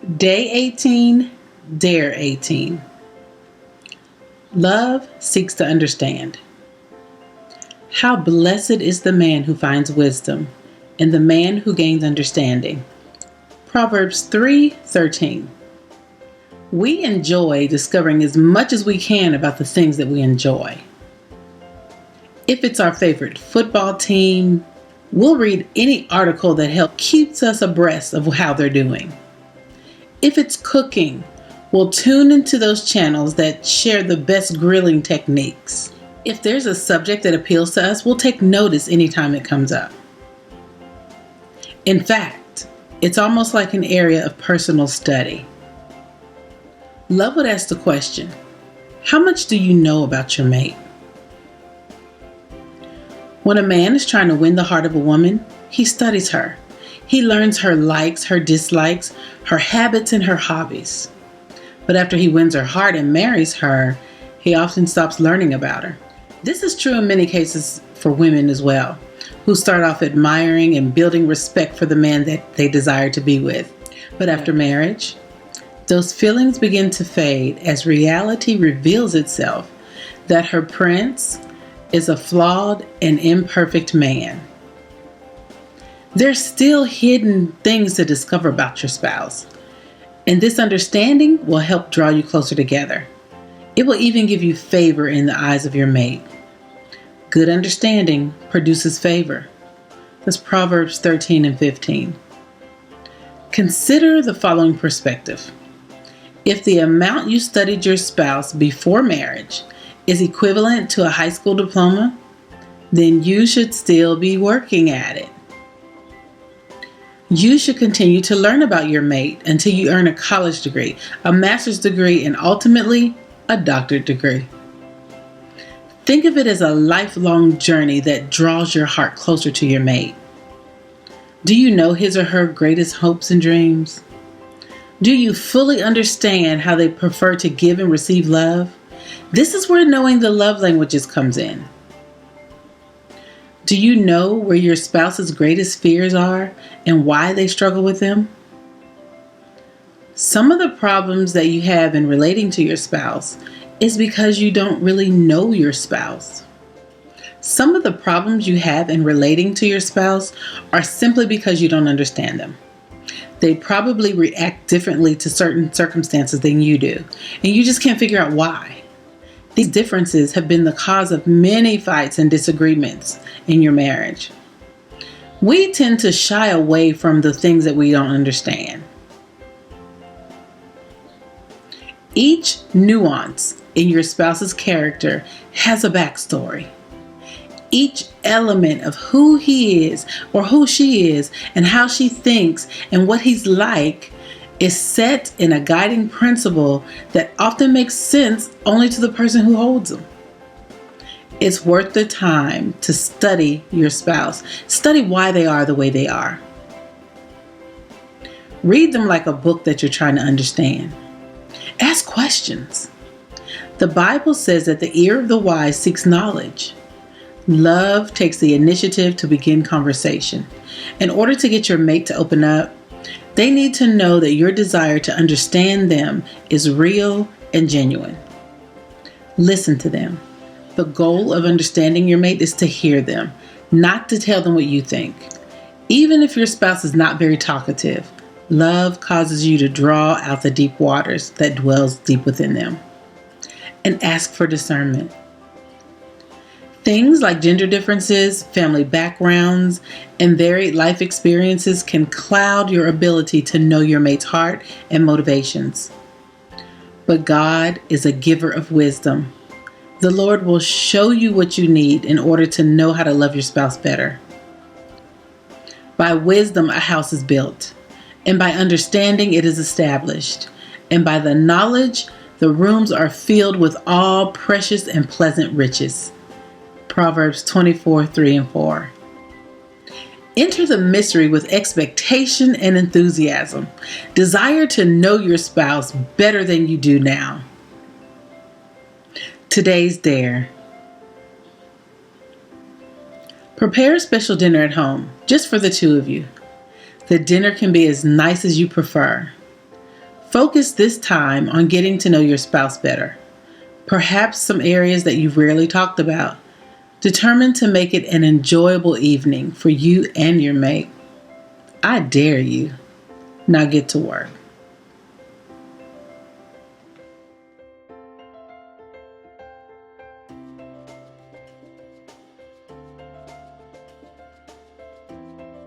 Day 18, Dare 18. Love seeks to understand. How blessed is the man who finds wisdom, and the man who gains understanding. Proverbs 3:13. We enjoy discovering as much as we can about the things that we enjoy. If it's our favorite football team, we'll read any article that helps keeps us abreast of how they're doing. If it's cooking, we'll tune into those channels that share the best grilling techniques. If there's a subject that appeals to us, we'll take notice anytime it comes up. In fact, it's almost like an area of personal study. Love would ask the question, how much do you know about your mate? When a man is trying to win the heart of a woman, he studies her. He learns her likes, her dislikes, her habits, and her hobbies. But after he wins her heart and marries her, he often stops learning about her. This is true in many cases for women as well, who start off admiring and building respect for the man that they desire to be with. But after marriage, those feelings begin to fade as reality reveals itself that her prince is a flawed and imperfect man. There's still hidden things to discover about your spouse, and this understanding will help draw you closer together. It will even give you favor in the eyes of your mate. Good understanding produces favor. That's Proverbs 13 and 15. Consider the following perspective. If the amount you studied your spouse before marriage is equivalent to a high school diploma, then you should still be working at it. You should continue to learn about your mate until you earn a college degree, a master's degree, and ultimately a doctorate degree. Think of it as a lifelong journey that draws your heart closer to your mate. Do you know his or her greatest hopes and dreams? Do you fully understand how they prefer to give and receive love? This is where knowing the love languages comes in. Do you know where your spouse's greatest fears are and why they struggle with them? Some of the problems that you have in relating to your spouse is because you don't really know your spouse. Some of the problems you have in relating to your spouse are simply because you don't understand them. They probably react differently to certain circumstances than you do, and you just can't figure out why. These differences have been the cause of many fights and disagreements in your marriage. We tend to shy away from the things that we don't understand. Each nuance in your spouse's character has a backstory. Each element of who he is or who she is and how she thinks and what he's like is set in a guiding principle that often makes sense only to the person who holds them. It's worth the time to study your spouse. Study why they are the way they are. Read them like a book that you're trying to understand. Ask questions. The Bible says that the ear of the wise seeks knowledge. Love takes the initiative to begin conversation. In order to get your mate to open up, they need to know that your desire to understand them is real and genuine. Listen to them. The goal of understanding your mate is to hear them, not to tell them what you think. Even if your spouse is not very talkative, love causes you to draw out the deep waters that dwells deep within them. And ask for discernment. Things like gender differences, family backgrounds, and varied life experiences can cloud your ability to know your mate's heart and motivations. But God is a giver of wisdom. The Lord will show you what you need in order to know how to love your spouse better. By wisdom, a house is built, and by understanding, it is established. And by the knowledge, the rooms are filled with all precious and pleasant riches. Proverbs 24:3-4. Enter the mystery with expectation and enthusiasm. Desire to know your spouse better than you do now. Today's dare. Prepare a special dinner at home, just for the two of you. The dinner can be as nice as you prefer. Focus this time on getting to know your spouse better. Perhaps some areas that you've rarely talked about. Determine to make it an enjoyable evening for you and your mate. I dare you. Now get to work.